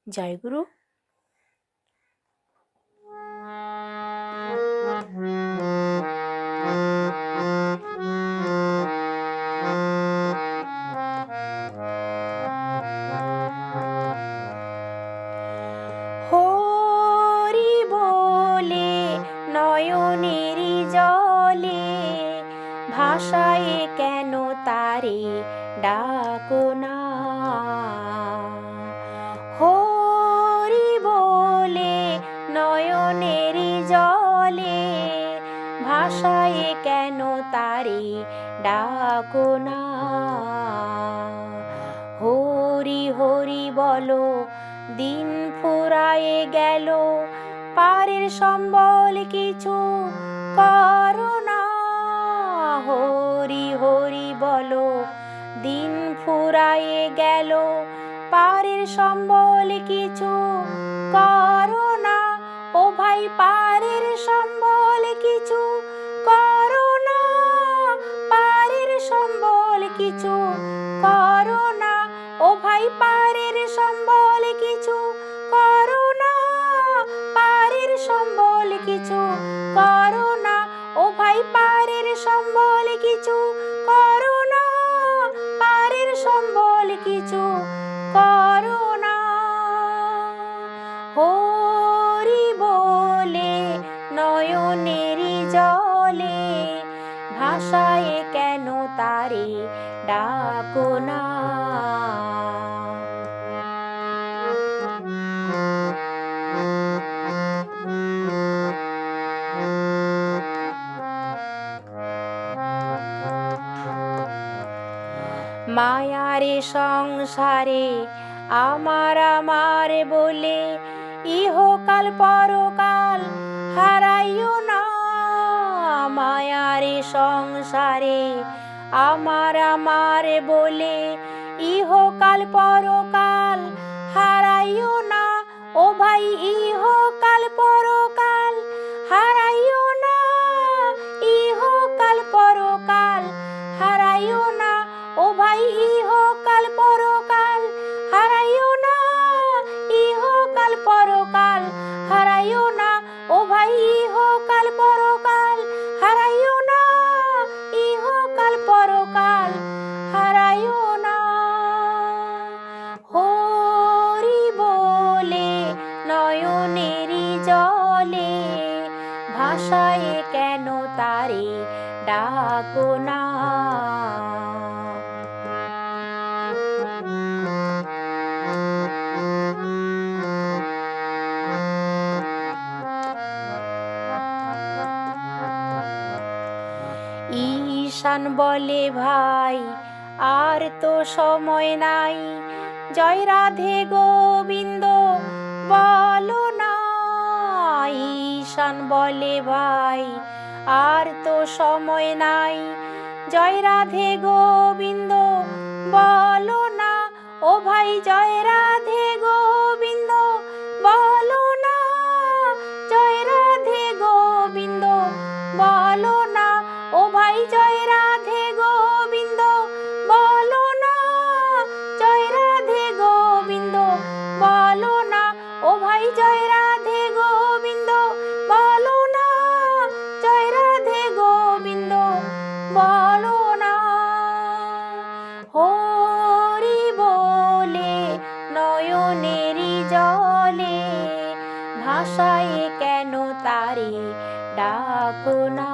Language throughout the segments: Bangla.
জয় গুরু। হরি বলে নয়নেরি জলে ভাষায় কেন তারে ডাকো না। হরি বলে নয়নেরি জলে ভাষায় কেন তারে ডাকো না। হরি হরি বলো দিন ফুরায়ে গেল, পারের সম্বল কিছু করো না। হরি হরি বলো দিন ফুরায়ে গেল, পারের সম্বল কিছু করো না। ও ভাই পারের সম্বল কিছু করো না, পারের সম্বল কিছু করো না। ও ভাই পারের সম্বল কিছু করো না, পারের সম্বল কিছু করো না। ও ভাই পারের সম্বল কিছু করো না, পারের সম্বল কিছু করো না। হরি বলে নয়নেরি জলে ভাষায় কেন তারে ডাকো না। মায়ারে সংসারে আমার আমার বলে ইহকাল পরকাল হারাইও না। মায়ারে সংসারে আমার আমার বলে ইহকাল পরকাল হারাইও না। ও ভাই ইহকাল পরকাল হারাইও না, ইহকাল পরকাল হারাইও না। ও ভাই ইহকাল পরকাল হারাইও না, ইহকাল পরকাল হারাইও না। ও ভাই ইহকাল পরকাল হারাইও না, ইহকাল পরকাল হারাইও না। হরি বলে নয়নেরি জলে ভাষায় কেন তারে ডাকো না। ঈশান বলে ভাই আর তো সময় নাই, জয় রাধে গোবিন্দ বলো না। ঈশান বলে ভাই আর তো সময় নাই, জয় রাধে গোবিন্দ বলো না। ও ভাই জয় রাধে গোবিন্দ বলো না, জয় রাধে গোবিন্দ বলো না। ও ভাই জয় রাধে গোবিন্দ বলো না, জয় রাধে গোবিন্দ বলো না। ও ভাই জয় রাধে গোবিন্দ বলো না, জয় রাধে গোবিন্দ বলো না। হরি বলে নয়নেরি জলে ভাষায় কেন তারে ডাকো না।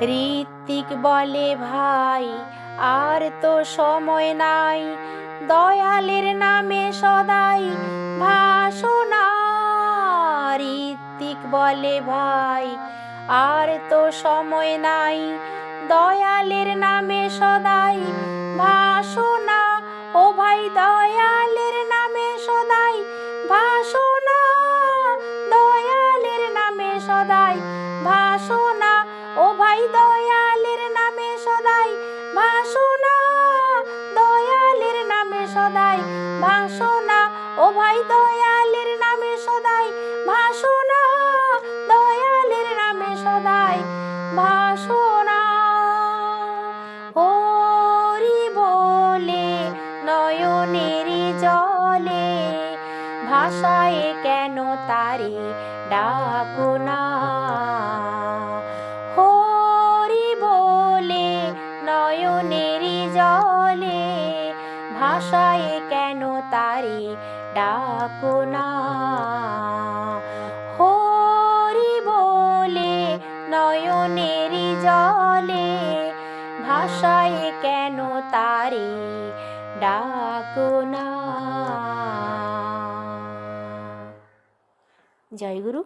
ঋত্বিক বলে ভাই আর তো সময় নাই, দয়ালের নামে সদাই ভাসনা। ঋত্বিক বলে ভাই আর তো সময় নাই, দয়ালের নামে সদাই ভাসনা। ও ভাই দয়ালের নামে সদাই ভাসনা, দয়ালের নামে সদাই ভাসনা। ও ভাই দয়ালের নামে সদাই ভাসনা, দয়ালের নামে সদাই ভাসনা। ও ভাই দয়ালের নামে সদাই নয়নেরই জলে ভাষায় কেন তারে ডাকো না। হরি বলে নয়নেরই জলে ভাষায় কেন তারে ডাকো না। হরি বলে নয়নেরই জলে ভাষায় কেন তারে ডাকো না। জয় গুরু।